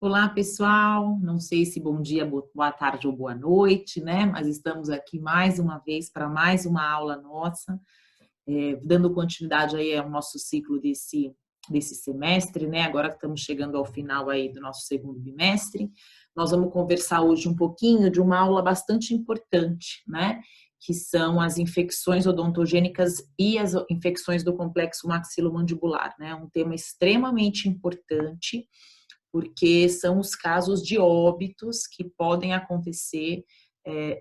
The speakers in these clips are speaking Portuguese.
Olá, pessoal. Não sei se bom dia, boa tarde ou boa noite, né? Mas estamos aqui mais uma vez para mais uma aula nossa, dando continuidade aí ao nosso ciclo desse semestre, né? Agora que estamos chegando ao final aí do nosso segundo bimestre, nós vamos conversar hoje um pouquinho de uma aula bastante importante, né? Que são as infecções odontogênicas e as infecções do complexo maxilomandibular, né? Um tema extremamente importante, porque são os casos de óbitos que podem acontecer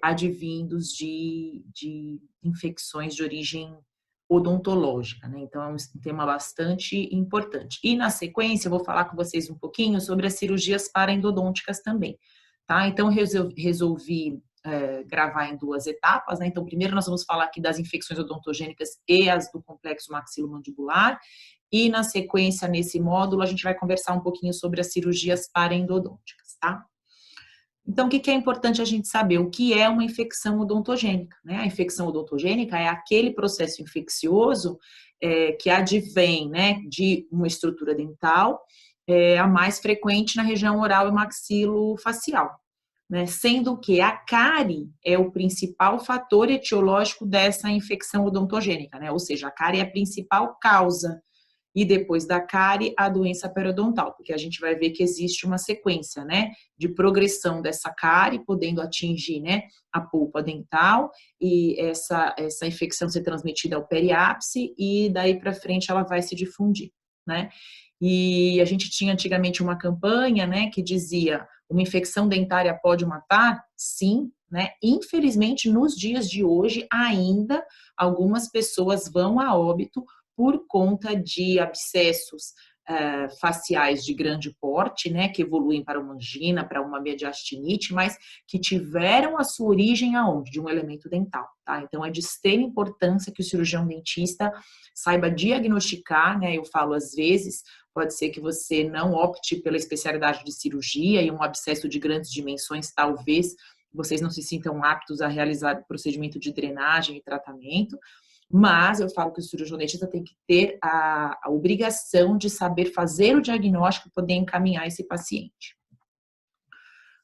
advindos de infecções de origem odontológica, né? Então, é um tema bastante importante. E, na sequência, eu vou falar com vocês um pouquinho sobre as cirurgias paraendodônticas também, tá? Então, resolvi gravar em duas etapas, né? Então, primeiro nós vamos falar aqui das infecções odontogênicas e as do complexo maxilomandibular, e na sequência, nesse módulo, a gente vai conversar um pouquinho sobre as cirurgias paraendodônticas, tá? Então, o que é importante a gente saber? O que é uma infecção odontogênica, né? A infecção odontogênica é aquele processo infeccioso que advém, né, de uma estrutura dental, a mais frequente na região oral e maxilofacial, né? Sendo que a cárie é o principal fator etiológico dessa infecção odontogênica, né? Ou seja, a cárie é a principal causa. E depois da cárie, a doença periodontal, porque a gente vai ver que existe uma sequência, né, de progressão dessa cárie, podendo atingir, né, a polpa dental, e essa infecção ser transmitida ao periápice, e daí para frente ela vai se difundir, né. E a gente tinha antigamente uma campanha, né, que dizia: uma infecção dentária pode matar? Sim, né. Infelizmente, nos dias de hoje, ainda algumas pessoas vão a óbito por conta de abscessos faciais de grande porte, né, que evoluem para uma angina, para uma mediastinite, mas que tiveram a sua origem aonde? De um elemento dental, tá? Então, é de extrema importância que o cirurgião dentista saiba diagnosticar, né, eu falo às vezes, pode ser que você não opte pela especialidade de cirurgia e um abscesso de grandes dimensões, talvez vocês não se sintam aptos a realizar o procedimento de drenagem e tratamento, mas eu falo que o cirurgião dentista tem que ter a obrigação de saber fazer o diagnóstico e poder encaminhar esse paciente.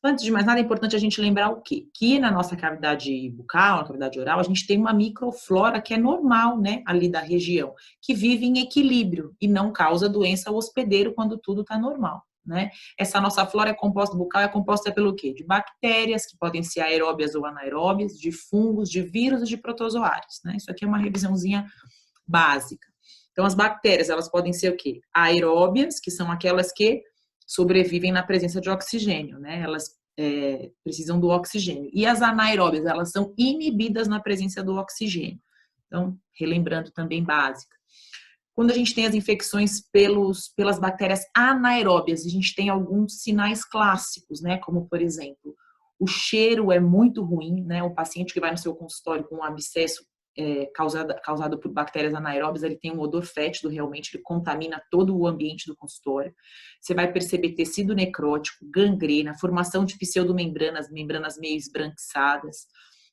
Antes de mais nada, é importante a gente lembrar o quê? Que na nossa cavidade bucal, na cavidade oral, a gente tem uma microflora que é normal, né, ali da região, que vive em equilíbrio e não causa doença ao hospedeiro quando tudo está normal, né? Essa nossa flora bucal é composta pelo quê? De bactérias, que podem ser aeróbias ou anaeróbias, de fungos, de vírus e de protozoários, né? Isso aqui é uma revisãozinha básica. Então, as bactérias, elas podem ser o quê? Aeróbias, que são aquelas que sobrevivem na presença de oxigênio, né? Elas precisam do oxigênio. E as anaeróbias, elas são inibidas na presença do oxigênio. Então, relembrando também básica. Quando a gente tem as infecções pelas bactérias anaeróbias, a gente tem alguns sinais clássicos, né? Como, por exemplo, o cheiro é muito ruim, né? O paciente que vai no seu consultório com um abscesso causado por bactérias anaeróbias, ele tem um odor fétido, realmente, ele contamina todo o ambiente do consultório. Você vai perceber tecido necrótico, gangrena, formação de pseudomembranas, membranas meio esbranquiçadas.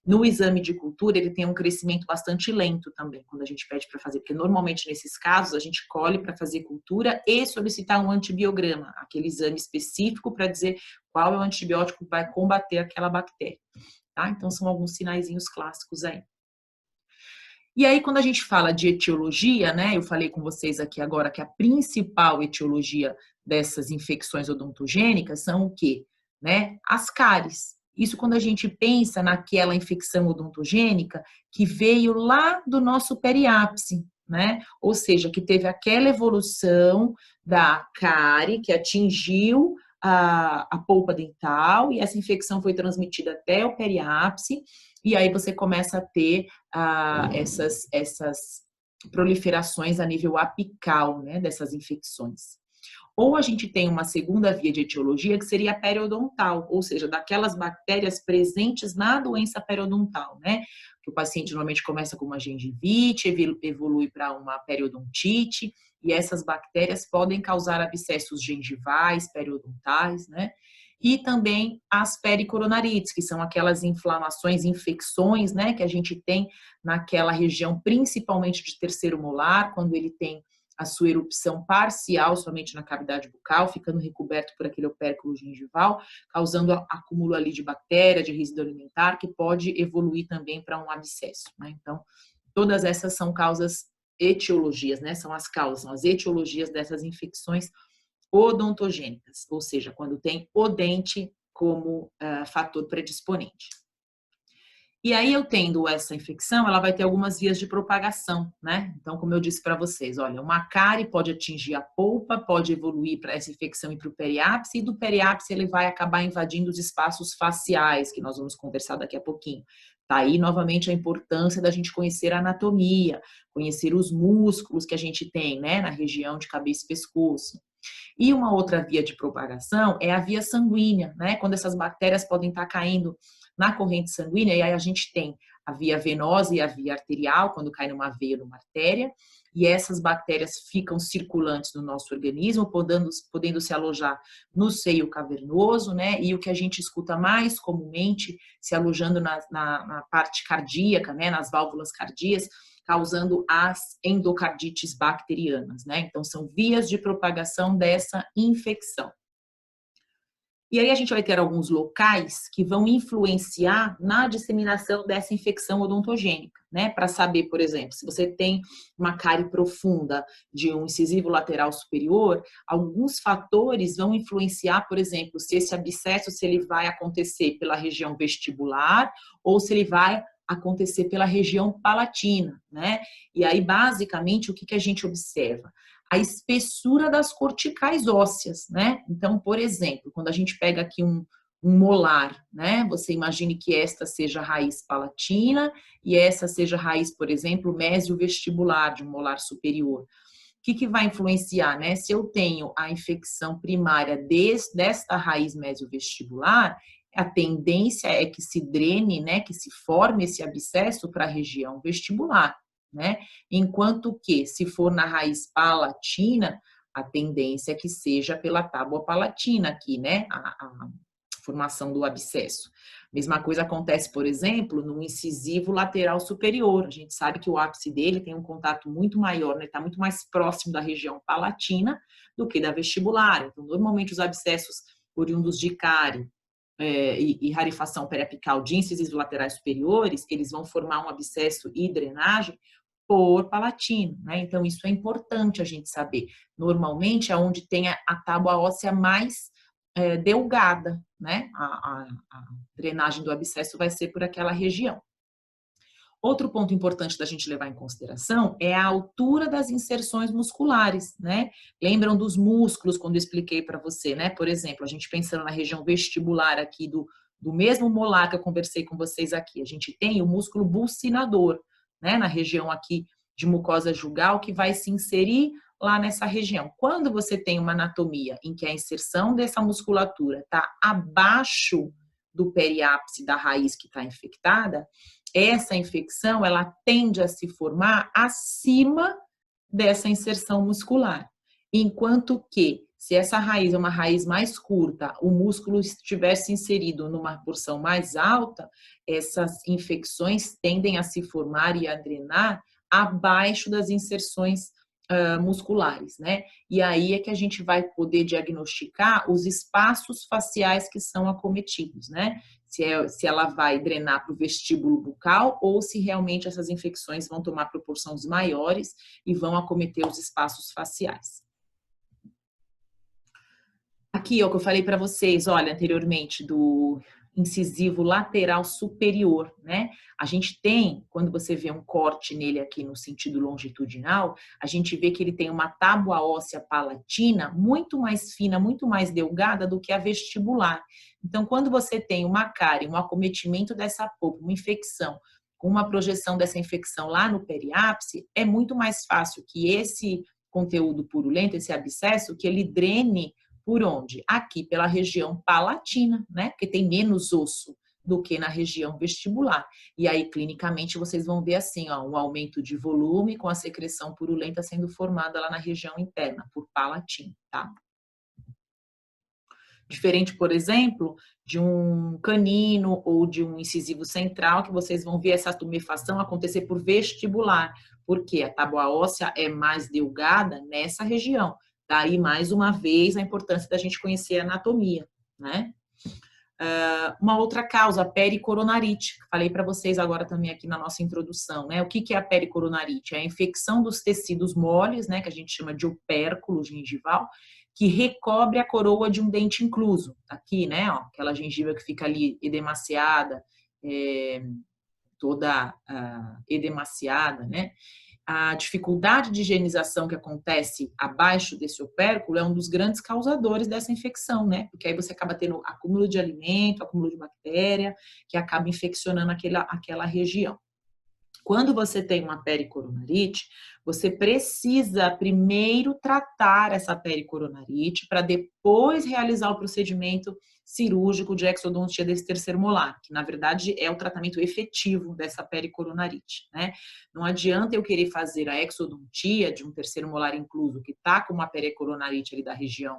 No exame de cultura, ele tem um crescimento bastante lento também, quando a gente pede para fazer, porque normalmente nesses casos a gente colhe para fazer cultura e solicitar um antibiograma, aquele exame específico para dizer qual é o antibiótico que vai combater aquela bactéria, tá? Então são alguns sinaizinhos clássicos aí. E aí, quando a gente fala de etiologia, né, eu falei com vocês aqui agora que a principal etiologia dessas infecções odontogênicas são o quê? Né? As cáries. Isso quando a gente pensa naquela infecção odontogênica que veio lá do nosso periápice, né? Ou seja, que teve aquela evolução da cárie que atingiu a polpa dental e essa infecção foi transmitida até o periápice e aí você começa a ter essas proliferações a nível apical, né, dessas infecções. Ou a gente tem uma segunda via de etiologia, que seria a periodontal, ou seja, daquelas bactérias presentes na doença periodontal, né? Que o paciente normalmente começa com uma gengivite, evolui para uma periodontite, e essas bactérias podem causar abscessos gengivais, periodontais, né? E também as pericoronarites, que são aquelas inflamações, infecções, né, que a gente tem naquela região, principalmente de terceiro molar, quando ele tem a sua erupção parcial somente na cavidade bucal, ficando recoberto por aquele opérculo gengival, causando acúmulo ali de bactéria, de resíduo alimentar, que pode evoluir também para um abscesso, né? Então, todas essas são causas, etiologias, né? São as causas, são as etiologias dessas infecções odontogênicas, ou seja, quando tem o dente como fator predisponente. E aí, eu tendo essa infecção, ela vai ter algumas vias de propagação, né? Então, como eu disse para vocês, olha, uma cárie pode atingir a polpa, pode evoluir para essa infecção e para o periápice, e do periápice ele vai acabar invadindo os espaços faciais, que nós vamos conversar daqui a pouquinho. Tá aí, novamente, a importância da gente conhecer a anatomia, conhecer os músculos que a gente tem, né, na região de cabeça e pescoço. E uma outra via de propagação é a via sanguínea, né? Quando essas bactérias podem estar caindo na corrente sanguínea, e aí a gente tem a via venosa e a via arterial, quando cai numa veia ou numa artéria, e essas bactérias ficam circulantes no nosso organismo, podendo se alojar no seio cavernoso, né? E o que a gente escuta mais comumente, se alojando na parte cardíaca, né? Nas válvulas cardíacas, causando as endocardites bacterianas, né? Então, são vias de propagação dessa infecção. E aí a gente vai ter alguns locais que vão influenciar na disseminação dessa infecção odontogênica, né? Para saber, por exemplo, se você tem uma cárie profunda de um incisivo lateral superior, alguns fatores vão influenciar, por exemplo, se esse abscesso, se ele vai acontecer pela região vestibular ou se ele vai acontecer pela região palatina, né? E aí, basicamente, o que a gente observa? A espessura das corticais ósseas, né? Então, por exemplo, quando a gente pega aqui um molar, né? Você imagine que esta seja a raiz palatina e essa seja a raiz, por exemplo, mesiovestibular de um molar superior. O que vai influenciar, né? Se eu tenho a infecção primária desta raiz mesiovestibular, a tendência é que se drene, né? Que se forme esse abscesso para a região vestibular, né? Enquanto que, se for na raiz palatina, a tendência é que seja pela tábua palatina aqui, né? A formação do abscesso. Mesma coisa acontece, por exemplo, no incisivo lateral superior. A gente sabe que o ápice dele tem um contato muito maior, né? Está muito mais próximo da região palatina do que da vestibular. Então, normalmente os abscessos oriundos de cárie e rarefação periapical de incisivos laterais superiores, eles vão formar um abscesso e drenagem por palatino, né? Então, isso é importante a gente saber. Normalmente, é onde tem a tábua óssea mais delgada, né? A drenagem do abscesso vai ser por aquela região. Outro ponto importante da gente levar em consideração é a altura das inserções musculares, né? Lembram dos músculos quando eu expliquei para você, né? Por exemplo, a gente pensando na região vestibular aqui do mesmo molar que eu conversei com vocês aqui, a gente tem o músculo buccinador, né? Na região aqui de mucosa jugal que vai se inserir lá nessa região. Quando você tem uma anatomia em que a inserção dessa musculatura está abaixo do periápice da raiz que está infectada, essa infecção, ela tende a se formar acima dessa inserção muscular. Enquanto que, se essa raiz é uma raiz mais curta, o músculo estivesse inserido numa porção mais alta, essas infecções tendem a se formar e a drenar abaixo das inserções musculares, né? E aí é que a gente vai poder diagnosticar os espaços faciais que são acometidos, né? Se ela vai drenar para o vestíbulo bucal ou se realmente essas infecções vão tomar proporções maiores e vão acometer os espaços faciais. Aqui, ó, que eu falei para vocês, olha, anteriormente, do incisivo lateral superior, né? A gente tem, quando você vê um corte nele aqui no sentido longitudinal, a gente vê que ele tem uma tábua óssea palatina muito mais fina, muito mais delgada do que a vestibular. Então, quando você tem uma cárie, um acometimento dessa polpa, uma infecção, com uma projeção dessa infecção lá no periápice, é muito mais fácil que esse conteúdo purulento, esse abscesso, que ele drene por onde? Aqui pela região palatina, né? Porque tem menos osso do que na região vestibular. E aí, clinicamente, vocês vão ver assim, ó, um aumento de volume com a secreção purulenta sendo formada lá na região interna, por palatina, tá? Diferente, por exemplo, de um canino ou de um incisivo central, que vocês vão ver essa tumefação acontecer por vestibular, porque a tábua óssea é mais delgada nessa região. Daí, mais uma vez, a importância da gente conhecer a anatomia, né? Uma outra causa, a pericoronarite, que falei para vocês agora também aqui na nossa introdução, né? O que é a pericoronarite? É a infecção dos tecidos moles, né? Que a gente chama de opérculo gengival, que recobre a coroa de um dente incluso. Aqui, né? Ó, aquela gengiva que fica ali edemaciada, toda edemaciada, né? A dificuldade de higienização que acontece abaixo desse opérculo é um dos grandes causadores dessa infecção, né? Porque aí você acaba tendo acúmulo de alimento, acúmulo de bactéria, que acaba infeccionando aquela região. Quando você tem uma pericoronarite, você precisa primeiro tratar essa pericoronarite para depois realizar o procedimento cirúrgico de exodontia desse terceiro molar, que na verdade é o tratamento efetivo dessa pericoronarite, né? Não adianta eu querer fazer a exodontia de um terceiro molar incluso que está com uma pericoronarite ali da região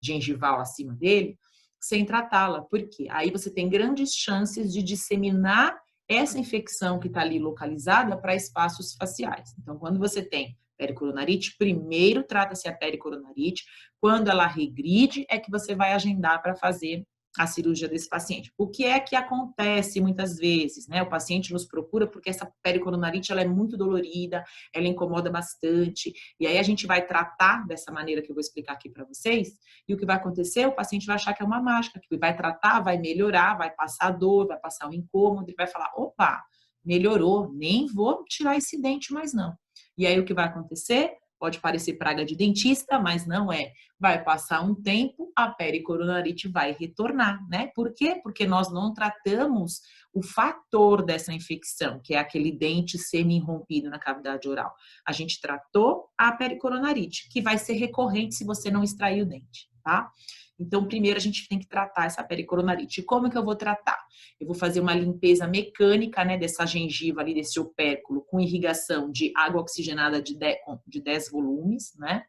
gengival acima dele, sem tratá-la, porque aí você tem grandes chances de disseminar essa infecção que está ali localizada para espaços faciais. Então, quando você tem pericoronarite, primeiro trata-se a pericoronarite. Quando ela regride, é que você vai agendar para fazer a cirurgia desse paciente. O que é que acontece muitas vezes, né? O paciente nos procura porque essa pericoronarite ela é muito dolorida, ela incomoda bastante, e aí a gente vai tratar dessa maneira que eu vou explicar aqui para vocês, e o que vai acontecer? O paciente vai achar que é uma mágica, que vai tratar, vai melhorar, vai passar a dor, vai passar o incômodo, e vai falar, opa, melhorou, nem vou tirar esse dente mais não. E aí o que vai acontecer? Pode parecer praga de dentista, mas não é. Vai passar um tempo, a pericoronarite vai retornar, né? Por quê? Porque nós não tratamos o fator dessa infecção, que é aquele dente semi-irrompido na cavidade oral. A gente tratou a pericoronarite, que vai ser recorrente se você não extrair o dente, tá? Então, primeiro a gente tem que tratar essa pericoronarite. E como que eu vou tratar? Eu vou fazer uma limpeza mecânica, né, dessa gengiva ali, desse opérculo, com irrigação de água oxigenada de 10 volumes, né?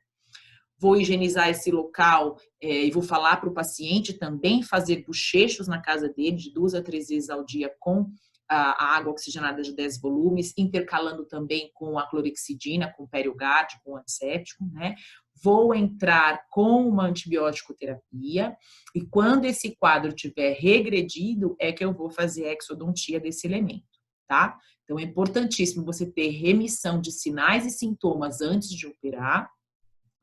Vou higienizar esse local e vou falar para o paciente também fazer bochechos na casa dele de 2 a 3 vezes ao dia com a água oxigenada de 10 volumes, intercalando também com a clorexidina, com Periogard, com antisséptico, né? Vou entrar com uma antibiótico terapia e quando esse quadro tiver regredido é que eu vou fazer a exodontia desse elemento, tá? Então é importantíssimo você ter remissão de sinais e sintomas antes de operar,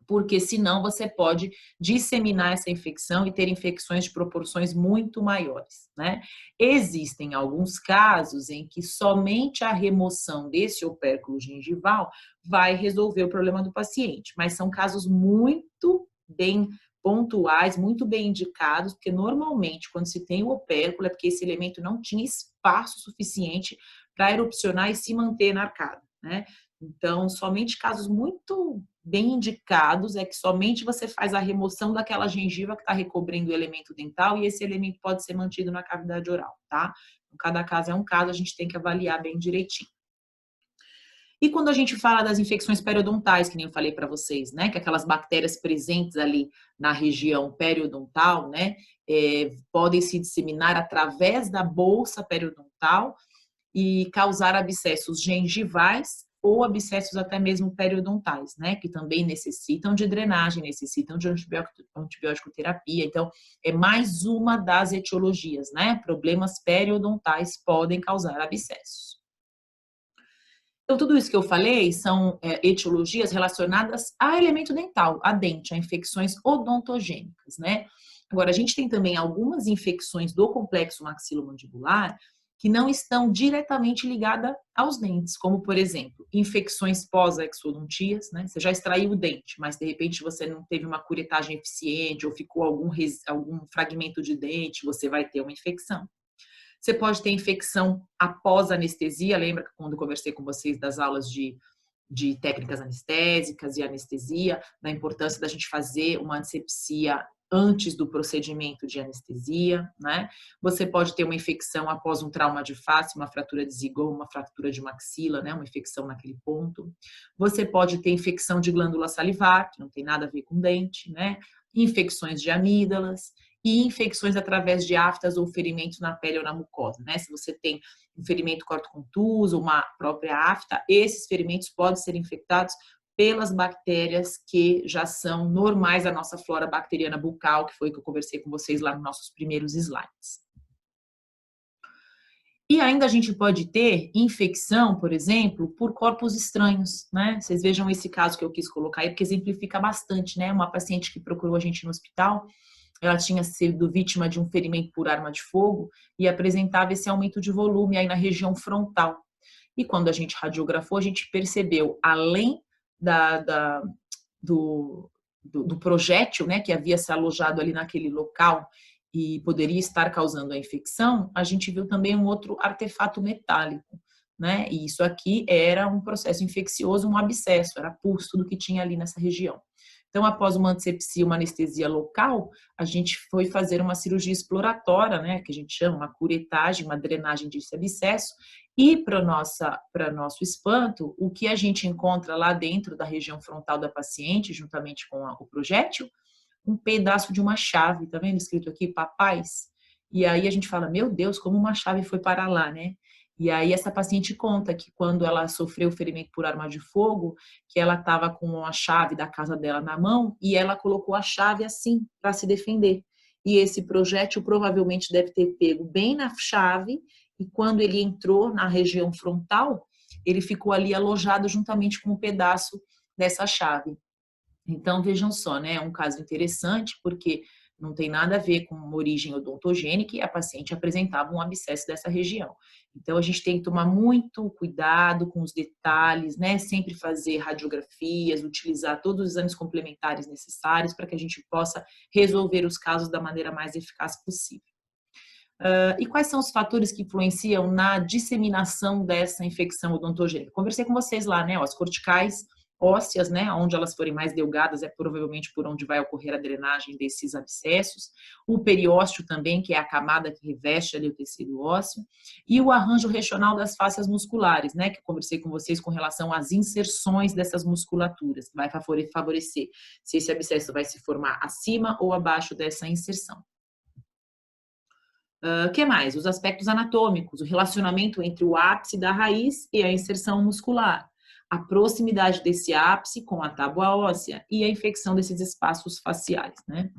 porque senão você pode disseminar essa infecção e ter infecções de proporções muito maiores, né? Existem alguns casos em que somente a remoção desse opérculo gengival vai resolver o problema do paciente, mas são casos muito bem pontuais, muito bem indicados, porque normalmente quando se tem o opérculo é porque esse elemento não tinha espaço suficiente para erupcionar e se manter na arcada, né? Então, somente casos muito bem indicados é que somente você faz a remoção daquela gengiva que está recobrindo o elemento dental e esse elemento pode ser mantido na cavidade oral, tá? Então, cada caso é um caso, a gente tem que avaliar bem direitinho. E quando a gente fala das infecções periodontais, que nem eu falei para vocês, né? Que aquelas bactérias presentes ali na região periodontal, né? Podem se disseminar através da bolsa periodontal e causar abscessos gengivais ou abscessos até mesmo periodontais, né? Que também necessitam de drenagem, necessitam de antibiótico terapia. Então, é mais uma das etiologias, né? Problemas periodontais podem causar abscessos. Então, tudo isso que eu falei são etiologias relacionadas a elemento dental, a dente, a infecções odontogênicas, né? Agora, a gente tem também algumas infecções do complexo maxilomandibular que não estão diretamente ligadas aos dentes, como, por exemplo, infecções pós-exodontias, né? Você já extraiu o dente, mas de repente você não teve uma curetagem eficiente ou ficou algum fragmento de dente, você vai ter uma infecção. Você pode ter infecção após anestesia, lembra que quando eu conversei com vocês das aulas de técnicas anestésicas e anestesia, da importância da gente fazer uma antisepsia antes do procedimento de anestesia, né? Você pode ter uma infecção após um trauma de face, uma fratura de zigoma, uma fratura de maxila, né? Uma infecção naquele ponto. Você pode ter infecção de glândula salivar, que não tem nada a ver com dente, né? Infecções de amígdalas. e infecções através de aftas ou ferimentos na pele ou na mucosa, né? Se você tem um ferimento cortocontuso, uma própria afta, esses ferimentos podem ser infectados pelas bactérias que já são normais da nossa flora bacteriana bucal, que foi o que eu conversei com vocês lá nos nossos primeiros slides. E ainda a gente pode ter infecção, por exemplo, por corpos estranhos, né? Vocês vejam esse caso que eu quis colocar aí, porque exemplifica bastante, né? Uma paciente que procurou a gente no hospital, ela tinha sido vítima de um ferimento por arma de fogo e apresentava esse aumento de volume aí na região frontal. E quando a gente radiografou, a gente percebeu, além do projétil, né, que havia se alojado ali naquele local e poderia estar causando a infecção, a gente viu também um outro artefato metálico, né? E isso aqui era um processo infeccioso, um abscesso, era pus, tudo que tinha ali nessa região. Então, após uma antisepsia, uma anestesia local, a gente foi fazer uma cirurgia exploratória, né, que a gente chama uma curetagem, uma drenagem desse abscesso, e para nosso espanto, o que a gente encontra lá dentro da região frontal da paciente, juntamente com o projétil, um pedaço de uma chave, tá vendo escrito aqui, papais? E aí a gente fala, meu Deus, como uma chave foi parar lá, né? E aí essa paciente conta que quando ela sofreu ferimento por arma de fogo, que ela estava com a chave da casa dela na mão e ela colocou a chave assim para se defender. E esse projétil provavelmente deve ter pego bem na chave e quando ele entrou na região frontal, ele ficou ali alojado juntamente com um pedaço dessa chave. Então, vejam só, né? É um caso interessante, porque não tem nada a ver com uma origem odontogênica e a paciente apresentava um abscesso dessa região. Então, a gente tem que tomar muito cuidado com os detalhes, né? Sempre fazer radiografias, utilizar todos os exames complementares necessários para que a gente possa resolver os casos da maneira mais eficaz possível. E quais são os fatores que influenciam na disseminação dessa infecção odontogênica? Conversei com vocês lá, né? As corticais ósseas, né? Onde elas forem mais delgadas é provavelmente por onde vai ocorrer a drenagem desses abscessos. O periósteo também, que é a camada que reveste ali o tecido ósseo. E o arranjo regional das fáscias musculares, né? Que eu conversei com vocês com relação às inserções dessas musculaturas, que vai favorecer se esse abscesso vai se formar acima ou abaixo dessa inserção. O que mais? Os aspectos anatômicos, o relacionamento entre o ápice da raiz e a inserção muscular, a proximidade desse ápice com a tábua óssea e a infecção desses espaços faciais, né?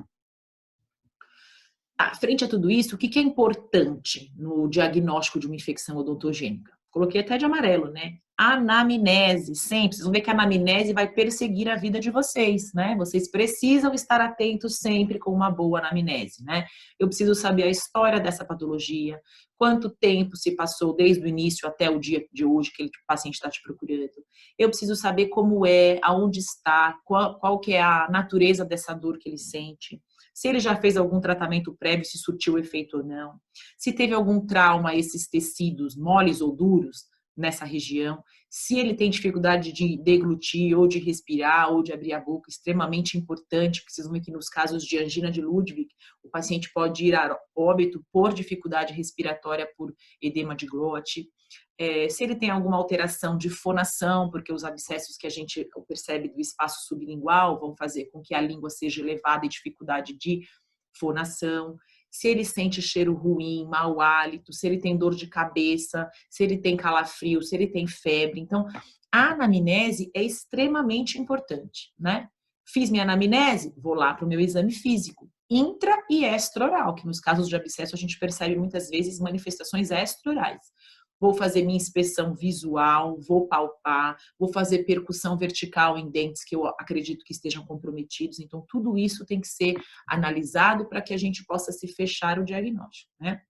Frente a tudo isso, o que é importante no diagnóstico de uma infecção odontogênica? Coloquei até de amarelo, né? Anamnese, sempre. Vocês vão ver que a anamnese vai perseguir a vida de vocês, né? Vocês precisam estar atentos sempre com uma boa anamnese, né? Eu preciso saber a história dessa patologia, quanto tempo se passou desde o início até o dia de hoje que o paciente está te procurando. Eu preciso saber como é, aonde está, qual que é a natureza dessa dor que ele sente. Se ele já fez algum tratamento prévio, se surtiu efeito ou não. Se teve algum trauma a esses tecidos moles ou duros nessa região. Se ele tem dificuldade de deglutir ou de respirar ou de abrir a boca, extremamente importante. Precisam ver que nos casos de angina de Ludwig, o paciente pode ir a óbito por dificuldade respiratória por edema de glote. Se ele tem alguma alteração de fonação, porque os abscessos que a gente percebe do espaço sublingual vão fazer com que a língua seja elevada e dificuldade de fonação. Se ele sente cheiro ruim, mau hálito, se ele tem dor de cabeça, se ele tem calafrio, se ele tem febre. Então, a anamnese é extremamente importante, né? Fiz minha anamnese, vou lá para o meu exame físico, intra e extraoral, que nos casos de abscesso a gente percebe muitas vezes manifestações extraorais. Vou fazer minha inspeção visual, vou palpar, vou fazer percussão vertical em dentes que eu acredito que estejam comprometidos. Então, tudo isso tem que ser analisado para que a gente possa se fechar o diagnóstico, né?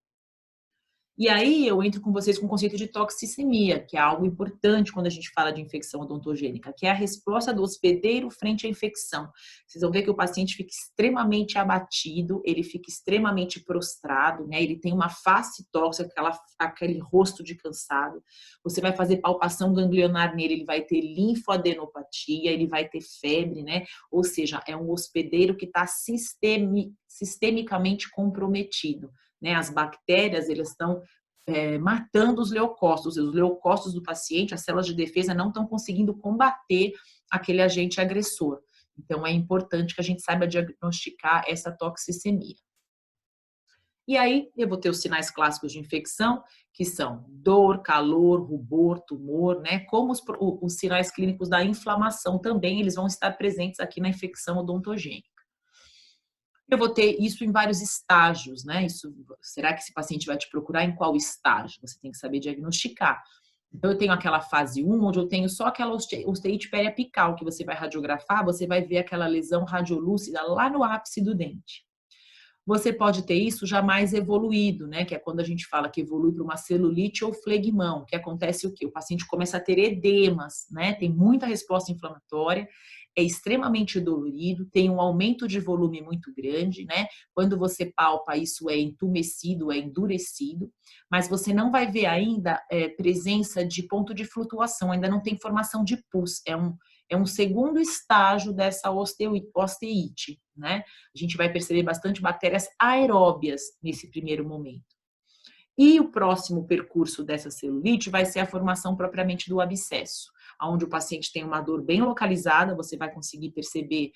E aí eu entro com vocês com o conceito de toxicemia, que é algo importante quando a gente fala de infecção odontogênica, que é a resposta do hospedeiro frente à infecção. Vocês vão ver que o paciente fica extremamente abatido, ele fica extremamente prostrado, né? Ele tem uma face tóxica, aquele rosto de cansado. Você vai fazer palpação ganglionar nele, ele vai ter linfoadenopatia, ele vai ter febre, né? Ou seja, é um hospedeiro que está sistemicamente comprometido. Né, as bactérias, elas estão matando os leucócitos do paciente, as células de defesa não estão conseguindo combater aquele agente agressor. Então, é importante que a gente saiba diagnosticar essa toxicemia. E aí eu vou ter os sinais clássicos de infecção, que são dor, calor, rubor, tumor, né? Como os sinais clínicos da inflamação também, eles vão estar presentes aqui na infecção odontogênica. Eu vou ter isso em vários estágios, né? Será que esse paciente vai te procurar em qual estágio? Você tem que saber diagnosticar. Então, eu tenho aquela fase 1, onde eu tenho só aquela osteite periapical, que você vai radiografar, você vai ver aquela lesão radiolúcida lá no ápice do dente. Você pode ter isso já mais evoluído, né? Que é quando a gente fala que evolui para uma celulite ou flegmão, que acontece o quê? O paciente começa a ter edemas, né? Tem muita resposta inflamatória, é extremamente dolorido, tem um aumento de volume muito grande, né? Quando você palpa, isso é entumecido, é endurecido, mas você não vai ver ainda presença de ponto de flutuação, ainda não tem formação de pus, é um segundo estágio dessa osteite, né? A gente vai perceber bastante bactérias aeróbias nesse primeiro momento. E o próximo percurso dessa celulite vai ser a formação propriamente do abscesso, onde o paciente tem uma dor bem localizada, você vai conseguir perceber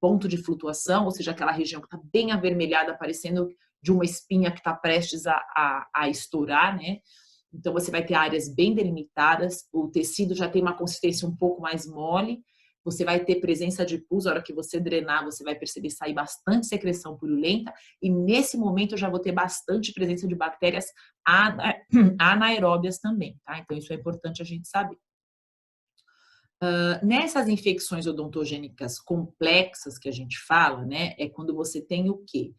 ponto de flutuação, ou seja, aquela região que está bem avermelhada, parecendo de uma espinha que está prestes a estourar, né? Então, você vai ter áreas bem delimitadas, o tecido já tem uma consistência um pouco mais mole, você vai ter presença de pus, a hora que você drenar, você vai perceber sair bastante secreção purulenta, e nesse momento eu já vou ter bastante presença de bactérias anaeróbias também, tá? Então, isso é importante a gente saber. Nessas infecções odontogênicas complexas que a gente fala, né, é quando você tem o quê?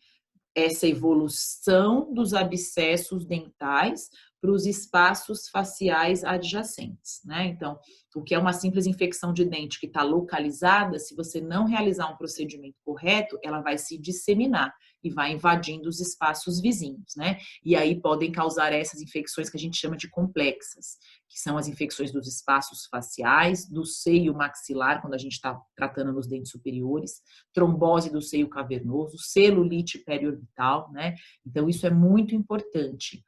Essa evolução dos abscessos dentais para os espaços faciais adjacentes, né? Então, o que é uma simples infecção de dente que está localizada, se você não realizar um procedimento correto, ela vai se disseminar e vai invadindo os espaços vizinhos, né? E aí podem causar essas infecções que a gente chama de complexas, que são as infecções dos espaços faciais, do seio maxilar, quando a gente está tratando nos dentes superiores, trombose do seio cavernoso, celulite periorbital, né? Então, isso é muito importante.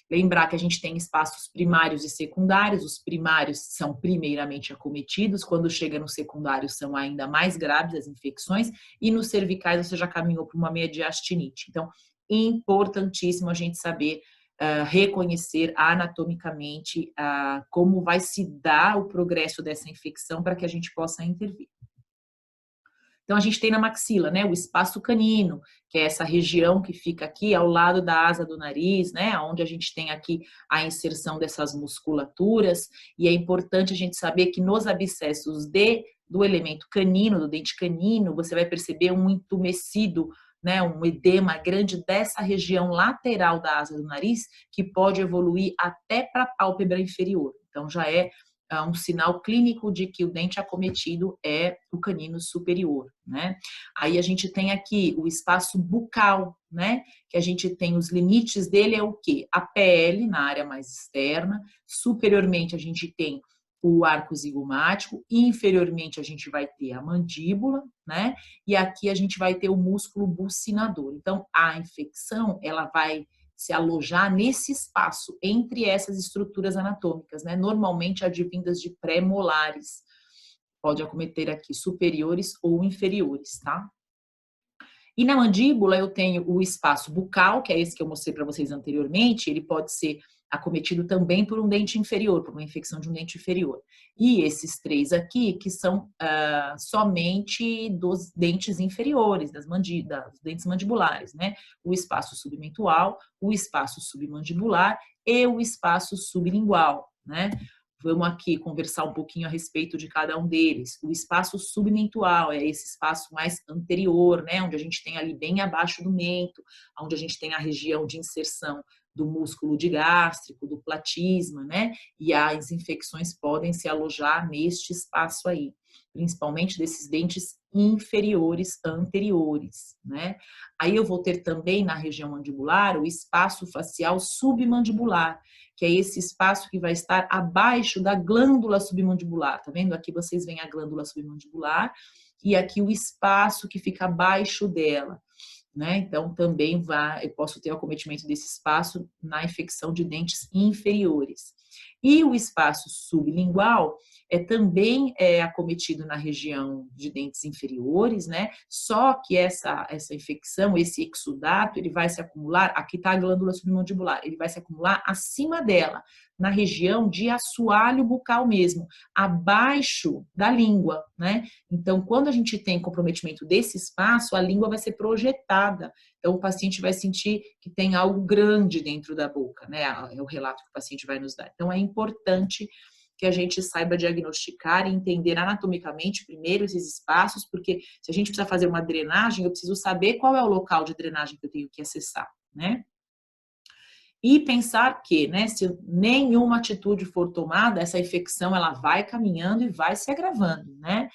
Lembrar que a gente tem espaços primários e secundários, os primários são primeiramente acometidos, quando chega no secundário são ainda mais graves as infecções, e nos cervicais você já caminhou para uma mediastinite. Então, importantíssimo a gente saber reconhecer anatomicamente como vai se dar o progresso dessa infecção para que a gente possa intervir. Então, a gente tem na maxila, né, o espaço canino, que é essa região que fica aqui ao lado da asa do nariz, né, onde a gente tem aqui a inserção dessas musculaturas, e é importante a gente saber que nos abscessos do elemento canino, do dente canino, você vai perceber um entumecido, né, um edema grande dessa região lateral da asa do nariz, que pode evoluir até para a pálpebra inferior. Então, já é um sinal clínico de que o dente acometido é o canino superior, né? Aí a gente tem aqui o espaço bucal, né? Que a gente tem os limites dele é o quê? A pele na área mais externa, superiormente a gente tem o arco zigomático, inferiormente a gente vai ter a mandíbula, né? E aqui a gente vai ter o músculo bucinador. Então, a infecção, ela vai se alojar nesse espaço entre essas estruturas anatômicas, né? Normalmente advindas de pré-molares. Pode acometer aqui superiores ou inferiores, tá? E na mandíbula eu tenho o espaço bucal, que é esse que eu mostrei para vocês anteriormente, ele pode ser acometido também por um dente inferior, por uma infecção de um dente inferior. E esses três aqui, que são somente dos dentes inferiores, dos dentes mandibulares, né? O espaço submentual, o espaço submandibular e o espaço sublingual, né? Vamos aqui conversar um pouquinho a respeito de cada um deles. O espaço submentual é esse espaço mais anterior, né? Onde a gente tem ali bem abaixo do mento, onde a gente tem a região de inserção do músculo digástrico, do platisma, né? E as infecções podem se alojar neste espaço aí, principalmente desses dentes inferiores anteriores, né? Aí eu vou ter também na região mandibular o espaço facial submandibular, que é esse espaço que vai estar abaixo da glândula submandibular, tá vendo? Aqui vocês veem a glândula submandibular e aqui o espaço que fica abaixo dela, né? Então, também eu posso ter o acometimento desse espaço na infecção de dentes inferiores. E o espaço sublingual também é acometido na região de dentes inferiores, né? Só que essa infecção, esse exudato, ele vai se acumular, aqui está a glândula submandibular, ele vai se acumular acima dela, na região de assoalho bucal mesmo, abaixo da língua, né? Então, quando a gente tem comprometimento desse espaço, a língua vai ser projetada. Então, o paciente vai sentir que tem algo grande dentro da boca, né? É o relato que o paciente vai nos dar. Então, é importante que a gente saiba diagnosticar e entender anatomicamente primeiro esses espaços, porque se a gente precisa fazer uma drenagem, eu preciso saber qual é o local de drenagem que eu tenho que acessar, né? E pensar que, né, se nenhuma atitude for tomada, essa infecção ela vai caminhando e vai se agravando, né?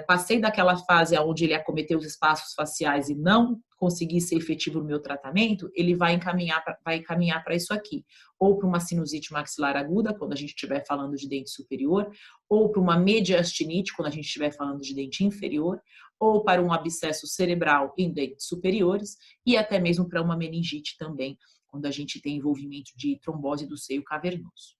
Passei daquela fase onde ele acometeu os espaços faciais e não consegui ser efetivo no meu tratamento, ele vai encaminhar para isso aqui, ou para uma sinusite maxilar aguda, quando a gente estiver falando de dente superior, ou para uma mediastinite, quando a gente estiver falando de dente inferior, ou para um abscesso cerebral em dentes superiores, e até mesmo para uma meningite também, quando a gente tem envolvimento de trombose do seio cavernoso.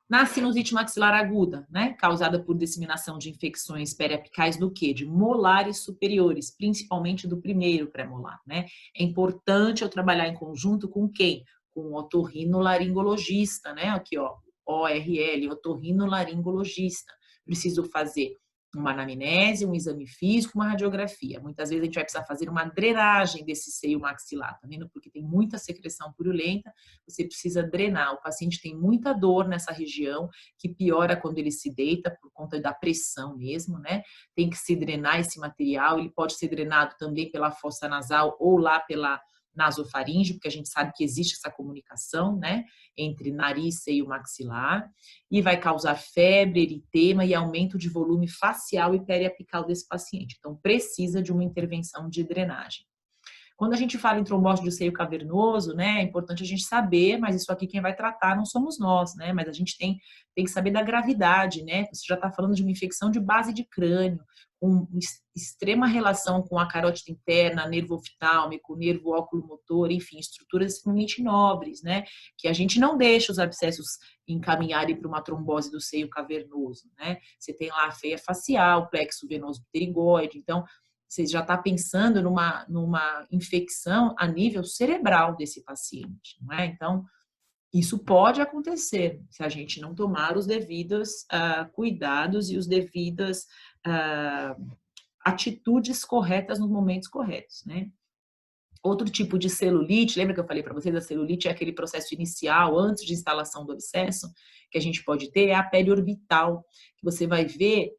Na sinusite maxilar aguda, né, causada por disseminação de infecções periapicais do quê? De molares superiores, principalmente do primeiro pré-molar, né? É importante eu trabalhar em conjunto com quem? Com o otorrinolaringologista, né? Aqui, ó, ORL, otorrinolaringologista. Preciso fazer uma anamnese, um exame físico, uma radiografia. Muitas vezes a gente vai precisar fazer uma drenagem desse seio maxilar, tá vendo? Porque tem muita secreção purulenta, você precisa drenar. O paciente tem muita dor nessa região, que piora quando ele se deita, por conta da pressão mesmo, né? Tem que se drenar esse material, ele pode ser drenado também pela fossa nasal ou lá pela nasofaringe, porque a gente sabe que existe essa comunicação, né, entre nariz, seio maxilar, e vai causar febre, eritema e aumento de volume facial e periapical desse paciente. Então, precisa de uma intervenção de drenagem. Quando a gente fala em trombose do seio cavernoso, né, é importante a gente saber, mas isso aqui quem vai tratar não somos nós, né, mas a gente tem que saber da gravidade, né, você já está falando de uma infecção de base de crânio, com extrema relação com a carótida interna, nervo oftálmico, nervo oculomotor, enfim, estruturas extremamente nobres, né, que a gente não deixa os abscessos encaminharem para uma trombose do seio cavernoso, né, você tem lá a feia facial, plexo venoso pterigoide, então você já está pensando numa infecção a nível cerebral desse paciente, não é? Então, isso pode acontecer se a gente não tomar os devidos cuidados e os devidas atitudes corretas nos momentos corretos, né? Outro tipo de celulite, lembra que eu falei para vocês, a celulite é aquele processo inicial, antes de instalação do abscesso, que a gente pode ter, é a pele orbital, que você vai ver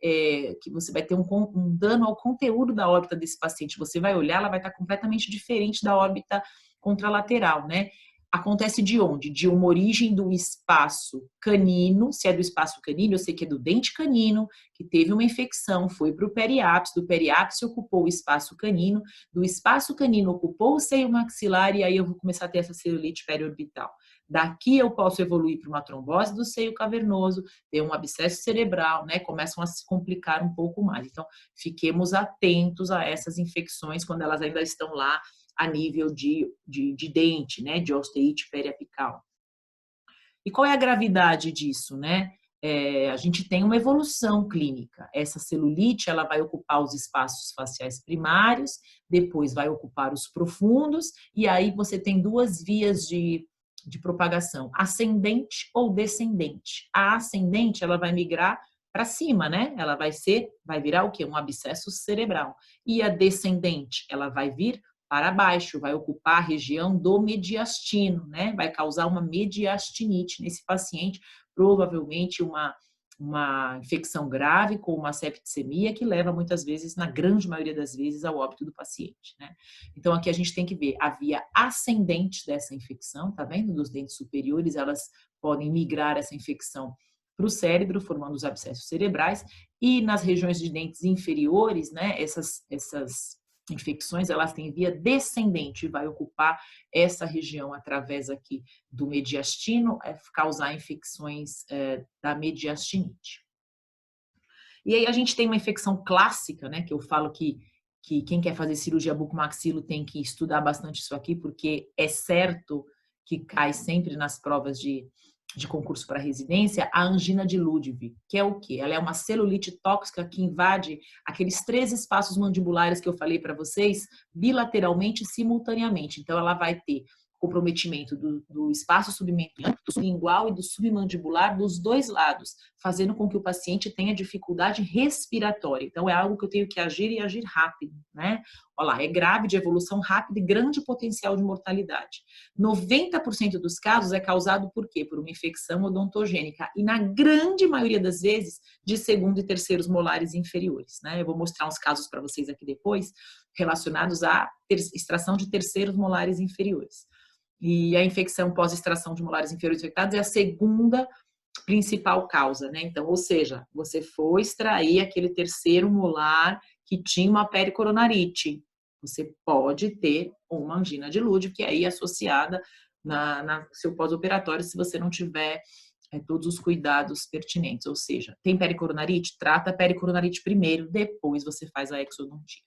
que você vai ter um dano ao conteúdo da órbita desse paciente. Você vai olhar, ela vai estar completamente diferente da órbita contralateral, né? Acontece de onde? De uma origem do espaço canino, se é do espaço canino, eu sei que é do dente canino, que teve uma infecção, foi para o periápice, do periápice ocupou o espaço canino, do espaço canino ocupou o seio maxilar e aí eu vou começar a ter essa celulite periorbital. Daqui eu posso evoluir para uma trombose do seio cavernoso, ter um abscesso cerebral, né? Começam a se complicar um pouco mais. Então, fiquemos atentos a essas infecções quando elas ainda estão lá a nível de dente, né? De osteite periapical. E qual é a gravidade disso, né? A gente tem uma evolução clínica. Essa celulite, ela vai ocupar os espaços faciais primários, depois vai ocupar os profundos, e aí você tem duas vias de propagação, ascendente ou descendente. A ascendente, ela vai migrar para cima, né? Ela vai virar o quê? Um abscesso cerebral. E a descendente, ela vai vir para baixo, vai ocupar a região do mediastino, né? Vai causar uma mediastinite nesse paciente, provavelmente uma infecção grave com uma septicemia que leva muitas vezes, na grande maioria das vezes, ao óbito do paciente, né? Então aqui a gente tem que ver a via ascendente dessa infecção, tá vendo? Dos dentes superiores, elas podem migrar essa infecção para o cérebro, formando os abscessos cerebrais, e nas regiões de dentes inferiores, né? Essas infecções, elas têm via descendente, vai ocupar essa região através aqui do mediastino, causar infecções da mediastinite. E aí a gente tem uma infecção clássica, né, que eu falo que quem quer fazer cirurgia bucomaxilo tem que estudar bastante isso aqui, porque é certo que cai sempre nas provas de de concurso para residência, a angina de Ludwig, que é o quê? Ela é uma celulite tóxica que invade aqueles 3 espaços mandibulares que eu falei para vocês, bilateralmente, simultaneamente. Então, ela vai ter comprometimento do espaço sublingual e do submandibular dos 2 lados, fazendo com que o paciente tenha dificuldade respiratória. Então, é algo que eu tenho que agir e agir rápido, né? Olha lá, é grave, de evolução rápida e grande potencial de mortalidade. 90% dos casos é causado por quê? Por uma infecção odontogênica e na grande maioria das vezes de segundo e terceiros molares inferiores, né? Eu vou mostrar uns casos para vocês aqui depois relacionados à extração de terceiros molares inferiores. E a infecção pós-extração de molares inferiores infectados é a segunda principal causa, né? Então, ou seja, você foi extrair aquele terceiro molar que tinha uma pericoronarite. Você pode ter uma angina de Ludwig, que é aí associada na seu pós-operatório, se você não tiver todos os cuidados pertinentes. Ou seja, tem pericoronarite? Trata a pericoronarite primeiro, depois você faz a exodontia.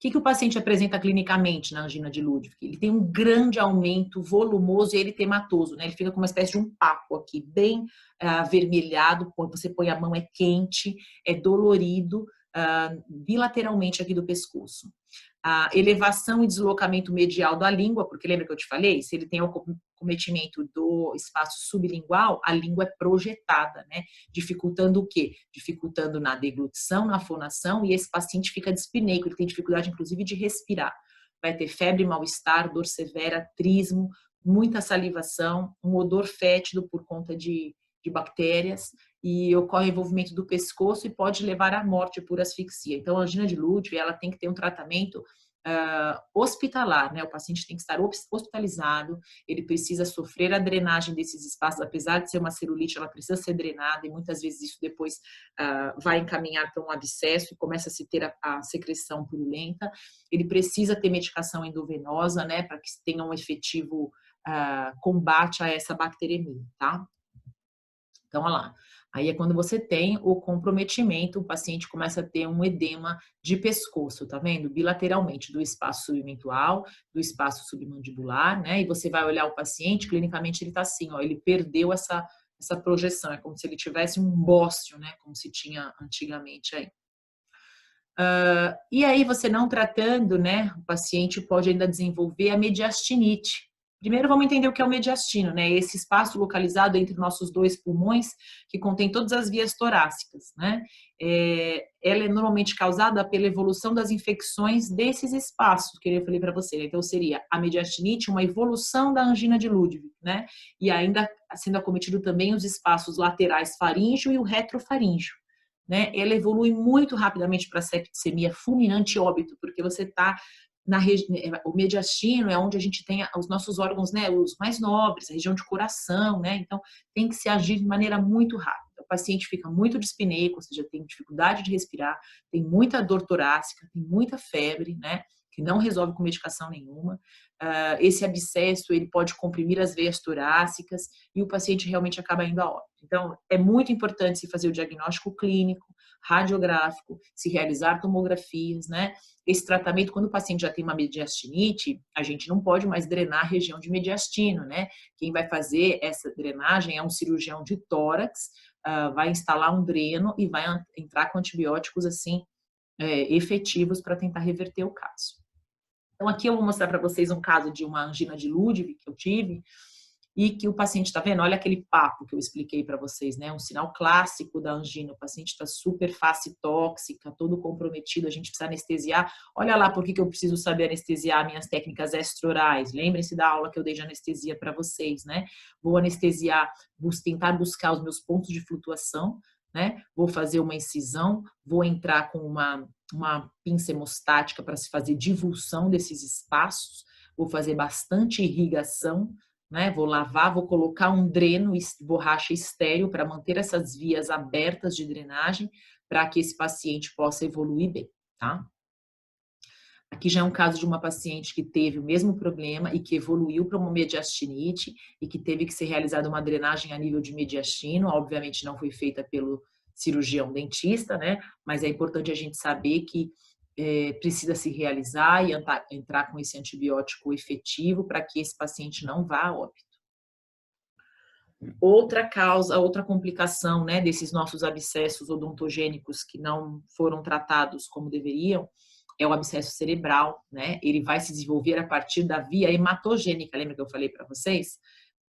O que o paciente apresenta clinicamente na angina de Ludwig? Ele tem um grande aumento volumoso e eritematoso, né? Ele fica com uma espécie de um papo aqui, bem avermelhado, você põe a mão, é quente, é dolorido, bilateralmente aqui do pescoço. A elevação e deslocamento medial da língua, porque lembra que eu te falei? Se ele tem o cometimento do espaço sublingual, a língua é projetada, né? Dificultando o quê? Dificultando na deglutição, na fonação, e esse paciente fica dispneico, ele tem dificuldade, inclusive, de respirar. Vai ter febre, mal-estar, dor severa, trismo, muita salivação, um odor fétido por conta de bactérias, e ocorre envolvimento do pescoço e pode levar à morte por asfixia. Então, a angina de Ludwig, ela tem que ter um tratamento hospitalar, né? O paciente tem que estar hospitalizado, ele precisa sofrer a drenagem desses espaços, apesar de ser uma celulite, ela precisa ser drenada, e muitas vezes isso depois vai encaminhar para um abscesso e começa a se ter a secreção purulenta. Ele precisa ter medicação endovenosa, né? Para que tenha um efetivo combate a essa bacteremia, tá? Então, olha lá. Aí é quando você tem o comprometimento, o paciente começa a ter um edema de pescoço, tá vendo? Bilateralmente, do espaço submentual, do espaço submandibular, né? E você vai olhar o paciente, clinicamente ele tá assim, ó, ele perdeu essa projeção, é como se ele tivesse um bócio, né? Como se tinha antigamente aí. E aí, você não tratando, né? O paciente pode ainda desenvolver a mediastinite. Primeiro, vamos entender o que é o mediastino, né? Esse espaço localizado entre nossos 2 pulmões, que contém todas as vias torácicas, né? Ela é normalmente causada pela evolução das infecções desses espaços, que eu falei para você. Né? Então, seria a mediastinite, uma evolução da angina de Ludwig, né? E ainda sendo acometido também os espaços laterais faríngeo e o retrofaríngeo. Né? Ela evolui muito rapidamente para a septicemia fulminante e óbito, porque você está o mediastino é onde a gente tem os nossos órgãos, né, os mais nobres, a região de coração, né? Então tem que se agir de maneira muito rápida. O paciente fica muito dispneico, ou seja, tem dificuldade de respirar, tem muita dor torácica, tem muita febre, né? Que não resolve com medicação nenhuma. Esse abscesso ele pode comprimir as veias torácicas e o paciente realmente acaba indo a óbito. Então, é muito importante se fazer o diagnóstico clínico, radiográfico, se realizar tomografias, né? Esse tratamento, quando o paciente já tem uma mediastinite, a gente não pode mais drenar a região de mediastino, né? Quem vai fazer essa drenagem é um cirurgião de tórax, vai instalar um dreno e vai entrar com antibióticos, assim, efetivos para tentar reverter o caso. Então, aqui eu vou mostrar para vocês um caso de uma angina de Ludwig que eu tive e que o paciente está vendo, olha aquele papo que eu expliquei para vocês, né? Um sinal clássico da angina, o paciente está super face tóxica, todo comprometido, a gente precisa anestesiar. Olha lá por que eu preciso saber anestesiar minhas técnicas extraorais. Lembrem-se da aula que eu dei de anestesia para vocês, né? Vou anestesiar, tentar buscar os meus pontos de flutuação, né? Vou fazer uma incisão, vou entrar com uma pinça hemostática para se fazer divulsão desses espaços, vou fazer bastante irrigação, né? Vou lavar, vou colocar um dreno, borracha estéril para manter essas vias abertas de drenagem para que esse paciente possa evoluir bem, tá? Aqui já é um caso de uma paciente que teve o mesmo problema e que evoluiu para uma mediastinite e que teve que ser realizada uma drenagem a nível de mediastino, obviamente não foi feita pelo cirurgião dentista, né? Mas é importante a gente saber que precisa se realizar e entrar com esse antibiótico efetivo para que esse paciente não vá a óbito. Outra causa, outra complicação, né, desses nossos abscessos odontogênicos que não foram tratados como deveriam, é o abscesso cerebral, né? Ele vai se desenvolver a partir da via hematogênica, lembra que eu falei para vocês?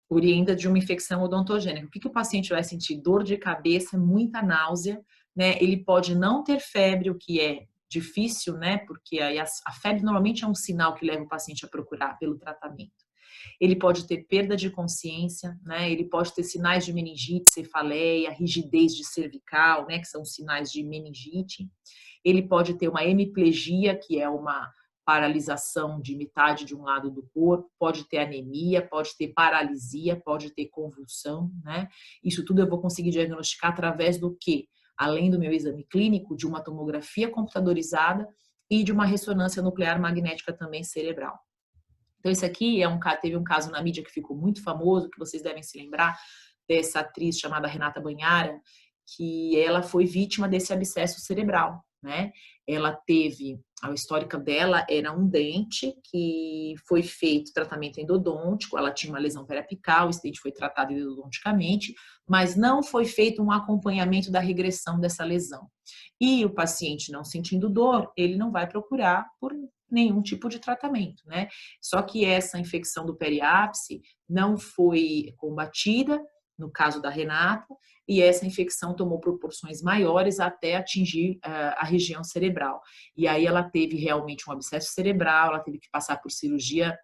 Oriunda de uma infecção odontogênica. O que o paciente vai sentir? Dor de cabeça, muita náusea, né? Ele pode não ter febre, o que é difícil, né? Porque aí a febre normalmente é um sinal que leva o paciente a procurar pelo tratamento. Ele pode ter perda de consciência, né? Ele pode ter sinais de meningite, cefaleia, rigidez de cervical, né? Que são sinais de meningite. Ele pode ter uma hemiplegia, que é uma paralisação de metade de um lado do corpo, pode ter anemia, pode ter paralisia, pode ter convulsão, né? Isso tudo eu vou conseguir diagnosticar através do quê? Além do meu exame clínico, de uma tomografia computadorizada e de uma ressonância nuclear magnética também cerebral. Então, esse aqui teve um caso na mídia que ficou muito famoso, que vocês devem se lembrar, dessa atriz chamada Renata Banhara, que ela foi vítima desse abscesso cerebral, né? Ela teve, a histórica dela era um dente que foi feito tratamento endodôntico, ela tinha uma lesão periapical, esse dente foi tratado endodonticamente, mas não foi feito um acompanhamento da regressão dessa lesão. E o paciente não sentindo dor, ele não vai procurar por nenhum tipo de tratamento, né? Só que essa infecção do periápice não foi combatida, no caso da Renata, e essa infecção tomou proporções maiores até atingir a região cerebral. E aí ela teve realmente um abscesso cerebral, ela teve que passar por cirurgia,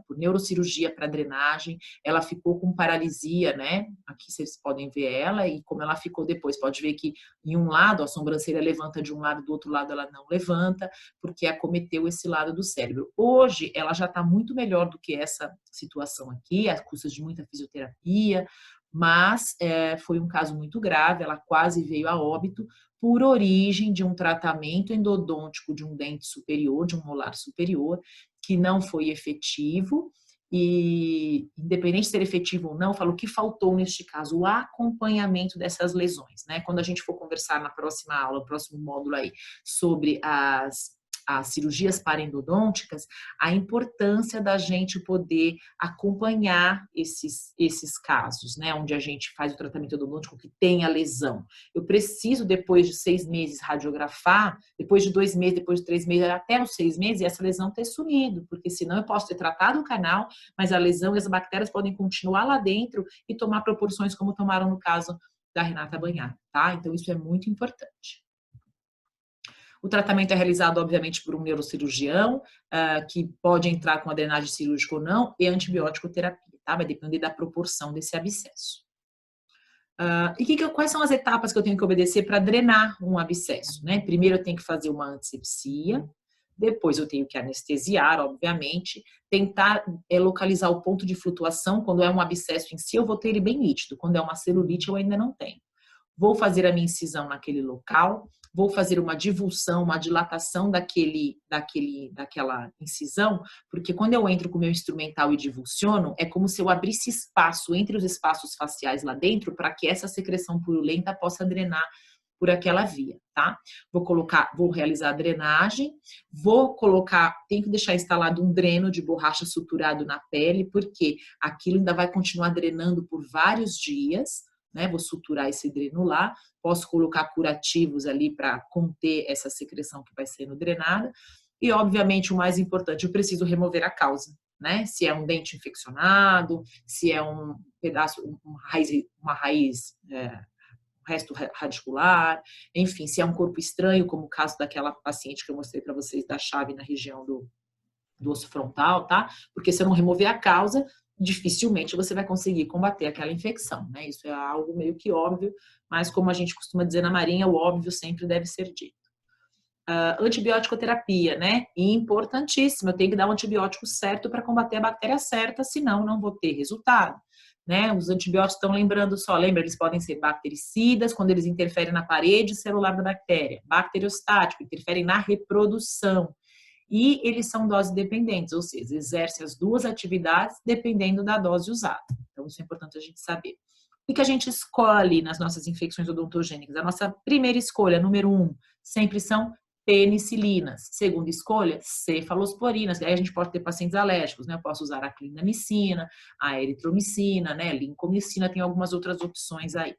por neurocirurgia para drenagem, ela ficou com paralisia, né? Aqui vocês podem ver ela, e como ela ficou depois, pode ver que em um lado a sobrancelha levanta de um lado, do outro lado ela não levanta, porque acometeu esse lado do cérebro. Hoje ela já está muito melhor do que essa situação aqui, às custas de muita fisioterapia, mas foi um caso muito grave, ela quase veio a óbito por origem de um tratamento endodôntico de um dente superior, de um molar superior, que não foi efetivo, e independente de ser efetivo ou não, eu falo o que faltou neste caso, o acompanhamento dessas lesões, né? Quando a gente for conversar na próxima aula, no próximo módulo aí, sobre as cirurgias parendodônticas, a importância da gente poder acompanhar esses casos, né, onde a gente faz o tratamento endodôntico que tem a lesão. Eu preciso, depois de 6 meses, radiografar, depois de 2 meses, depois de 3 meses, até os 6 meses, essa lesão ter sumido, porque senão eu posso ter tratado o canal, mas a lesão e as bactérias podem continuar lá dentro e tomar proporções como tomaram no caso da Renata Banhar, tá? Então, isso é muito importante. O tratamento é realizado, obviamente, por um neurocirurgião, que pode entrar com a drenagem cirúrgica ou não, e antibiótico terapia, tá? Vai depender da proporção desse abscesso. Quais são as etapas que eu tenho que obedecer para drenar um abscesso, né? Primeiro eu tenho que fazer uma antisepsia, depois eu tenho que anestesiar, obviamente, tentar localizar o ponto de flutuação. Quando é um abscesso em si, eu vou ter ele bem nítido. Quando é uma celulite, eu ainda não tenho. Vou fazer a minha incisão naquele local, vou fazer uma divulsão, uma dilatação daquela incisão, porque quando eu entro com o meu instrumental e divulsiono, é como se eu abrisse espaço entre os espaços faciais lá dentro para que essa secreção purulenta possa drenar por aquela via, tá? Vou realizar a drenagem, tenho que deixar instalado um dreno de borracha suturado na pele, porque aquilo ainda vai continuar drenando por vários dias, né? Vou suturar esse dreno lá, posso colocar curativos ali para conter essa secreção que vai sendo drenada. E, obviamente, o mais importante, eu preciso remover a causa, né? Se é um dente infeccionado, se é um pedaço, uma raiz resto radicular, enfim, se é um corpo estranho, como o caso daquela paciente que eu mostrei para vocês da chave na região do osso frontal, tá? Porque se eu não remover a causa, dificilmente você vai conseguir combater aquela infecção, né? Isso é algo meio que óbvio, mas como a gente costuma dizer na Marinha, o óbvio sempre deve ser dito. Antibiótico terapia, né? Importantíssimo, eu tenho que dar o antibiótico certo para combater a bactéria certa, senão não vou ter resultado. Né? Os antibióticos estão lembra, eles podem ser bactericidas, quando eles interferem na parede celular da bactéria, bacteriostático, interferem na reprodução, e eles são dose dependentes, ou seja, exercem as duas atividades dependendo da dose usada. Então, isso é importante a gente saber. O que a gente escolhe nas nossas infecções odontogênicas? A nossa primeira escolha, número 1, sempre são penicilinas. Segunda escolha, cefalosporinas. Aí a gente pode ter pacientes alérgicos, né? Eu posso usar a clindamicina, a eritromicina, né? Lincomicina, tem algumas outras opções aí.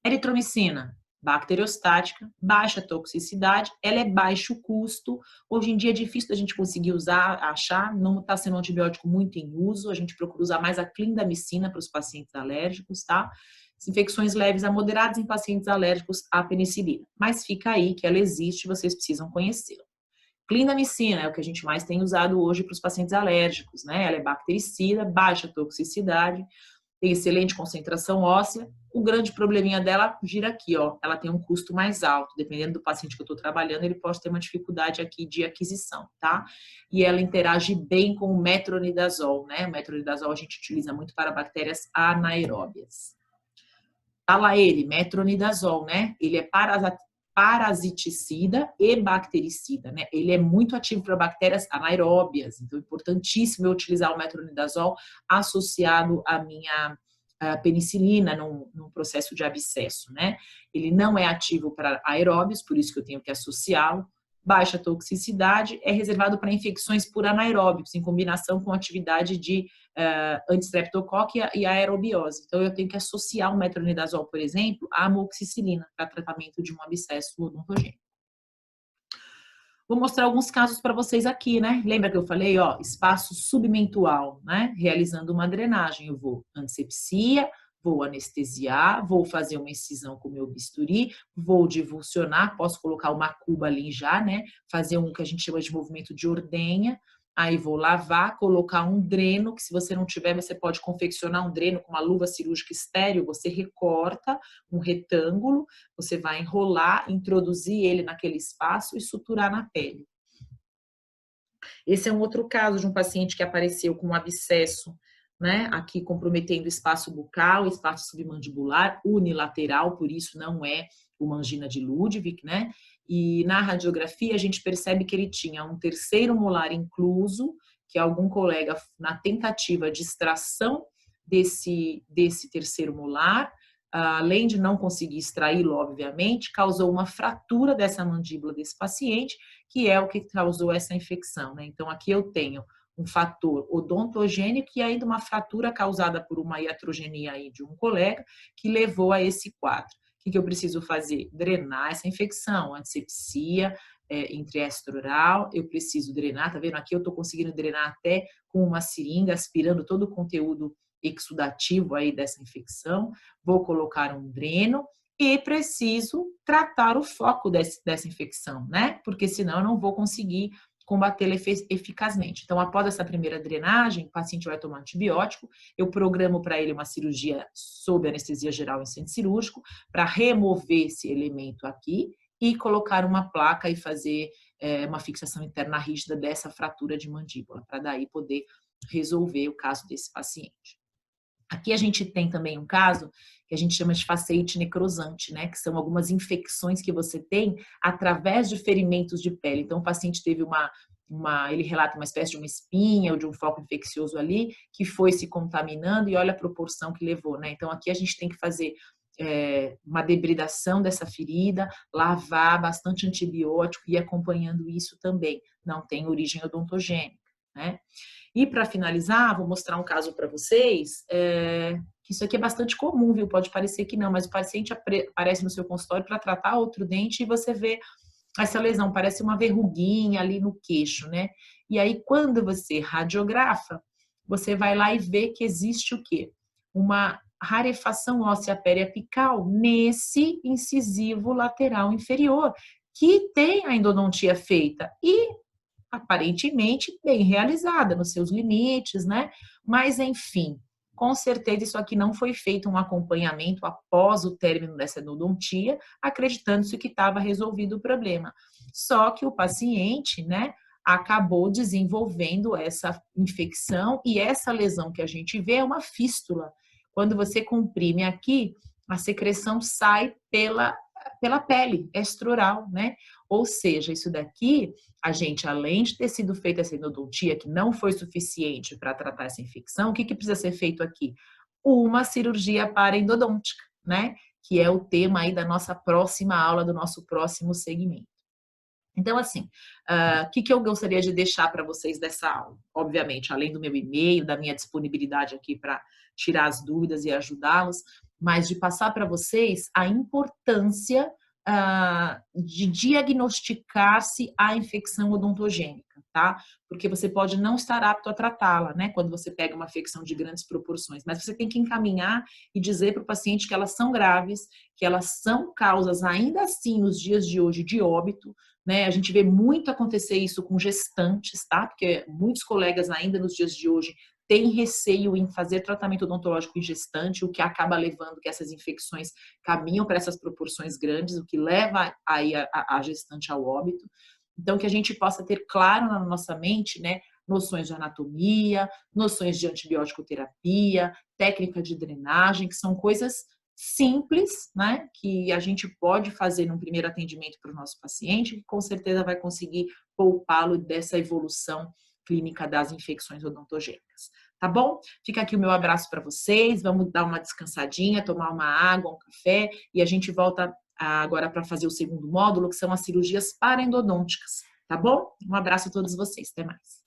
Eritromicina, bacteriostática, baixa toxicidade, ela é baixo custo. Hoje em dia é difícil da gente conseguir usar, achar, não está sendo um antibiótico muito em uso, a gente procura usar mais a clindamicina para os pacientes alérgicos, tá? Infecções leves a moderadas em pacientes alérgicos à penicilina. Mas fica aí que ela existe, vocês precisam conhecê-la. Clindamicina é o que a gente mais tem usado hoje para os pacientes alérgicos, né? Ela é bactericida, baixa toxicidade, tem excelente concentração óssea. O grande probleminha dela gira aqui, ó. Ela tem um custo mais alto. Dependendo do paciente que eu estou trabalhando, ele pode ter uma dificuldade aqui de aquisição, tá? E ela interage bem com o metronidazol, né? O metronidazol a gente utiliza muito para bactérias anaeróbias. Tá lá ele, metronidazol, né? Ele é parasiticida e bactericida, né? Ele é muito ativo para bactérias anaeróbias, então é importantíssimo eu utilizar o metronidazol associado à minha penicilina num processo de abscesso, né? Ele não é ativo para aeróbios, por isso que eu tenho que associá-lo. Baixa toxicidade, é reservado para infecções por anaeróbios, em combinação com atividade de antistreptocoque e a aerobiose. Então, eu tenho que associar o metronidazol, por exemplo, à amoxicilina para tratamento de um abscesso odontogênico. Vou mostrar alguns casos para vocês aqui, né? Lembra que eu falei, ó, espaço submentual, né? Realizando uma drenagem, eu vou antisepsia, vou anestesiar, vou fazer uma incisão com o meu bisturi, vou divulsionar, posso colocar uma cuba ali já, né? Fazer um que a gente chama de movimento de ordenha. Aí vou lavar, colocar um dreno, que se você não tiver, você pode confeccionar um dreno com uma luva cirúrgica estéril, você recorta um retângulo, você vai enrolar, introduzir ele naquele espaço e suturar na pele. Esse é um outro caso de um paciente que apareceu com um abscesso, né, aqui comprometendo o espaço bucal, espaço submandibular, unilateral, por isso não é uma angina de Ludwig, né? E na radiografia a gente percebe que ele tinha um terceiro molar incluso, que algum colega, na tentativa de extração desse terceiro molar, além de não conseguir extraí-lo, obviamente, causou uma fratura dessa mandíbula desse paciente, que é o que causou essa infecção, né? Então, aqui eu tenho um fator odontogênico e ainda uma fratura causada por uma iatrogenia aí de um colega que levou a esse quadro. O que eu preciso fazer? Drenar essa infecção, antisepsia, intraextraoral, eu preciso drenar, tá vendo? Aqui eu estou conseguindo drenar até com uma seringa, aspirando todo o conteúdo exudativo aí dessa infecção, vou colocar um dreno e preciso tratar o foco dessa infecção, né? Porque senão eu não vou conseguir combatê-la eficazmente. Então, após essa primeira drenagem, o paciente vai tomar antibiótico, eu programo para ele uma cirurgia sob anestesia geral em centro cirúrgico para remover esse elemento aqui e colocar uma placa e fazer uma fixação interna rígida dessa fratura de mandíbula, para daí poder resolver o caso desse paciente. Aqui a gente tem também um caso que a gente chama de faceite necrosante, né? Que são algumas infecções que você tem através de ferimentos de pele. Então, o paciente teve ele relata uma espécie de uma espinha ou de um foco infeccioso ali que foi se contaminando e olha a proporção que levou, né? Então, aqui a gente tem que fazer uma debridação dessa ferida, lavar bastante antibiótico e acompanhando isso também. Não tem origem odontogênica, né? E para finalizar, vou mostrar um caso para vocês, que isso aqui é bastante comum, viu? Pode parecer que não, mas o paciente aparece no seu consultório para tratar outro dente e você vê essa lesão, parece uma verruguinha ali no queixo, né? E aí, quando você radiografa, você vai lá e vê que existe o quê? Uma rarefação óssea periapical nesse incisivo lateral inferior, que tem a endodontia feita e aparentemente bem realizada nos seus limites, né? Mas enfim, com certeza isso aqui não foi feito um acompanhamento após o término dessa endodontia, acreditando-se que estava resolvido o problema. Só que o paciente, né, acabou desenvolvendo essa infecção e essa lesão que a gente vê é uma fístula. Quando você comprime aqui, a secreção sai pela pele extraoral, né? Ou seja, isso daqui, a gente, além de ter sido feita essa endodontia, que não foi suficiente para tratar essa infecção, o que precisa ser feito aqui? Uma cirurgia paraendodôntica, né? Que é o tema aí da nossa próxima aula, do nosso próximo segmento. Então, assim, o que eu gostaria de deixar para vocês dessa aula? Obviamente, além do meu e-mail, da minha disponibilidade aqui para tirar as dúvidas e ajudá-los, mas de passar para vocês a importância de diagnosticar-se a infecção odontogênica, tá? Porque você pode não estar apto a tratá-la, né? Quando você pega uma infecção de grandes proporções, mas você tem que encaminhar e dizer para o paciente que elas são graves, que elas são causas, ainda assim, nos dias de hoje, de óbito, né? A gente vê muito acontecer isso com gestantes, tá? Porque muitos colegas ainda nos dias de hoje têm receio em fazer tratamento odontológico em gestante, o que acaba levando que essas infecções caminham para essas proporções grandes, o que leva aí a gestante ao óbito. Então, que a gente possa ter claro na nossa mente, né, noções de anatomia, noções de antibiótico terapia, técnica de drenagem, que são coisas simples, né, que a gente pode fazer num primeiro atendimento para o nosso paciente, que com certeza vai conseguir poupá-lo dessa evolução clínica das infecções odontogênicas. Tá bom? Fica aqui o meu abraço para vocês, vamos dar uma descansadinha, tomar uma água, um café, e a gente volta agora para fazer o segundo módulo, que são as cirurgias paraendodônticas, tá bom? Um abraço a todos vocês, até mais.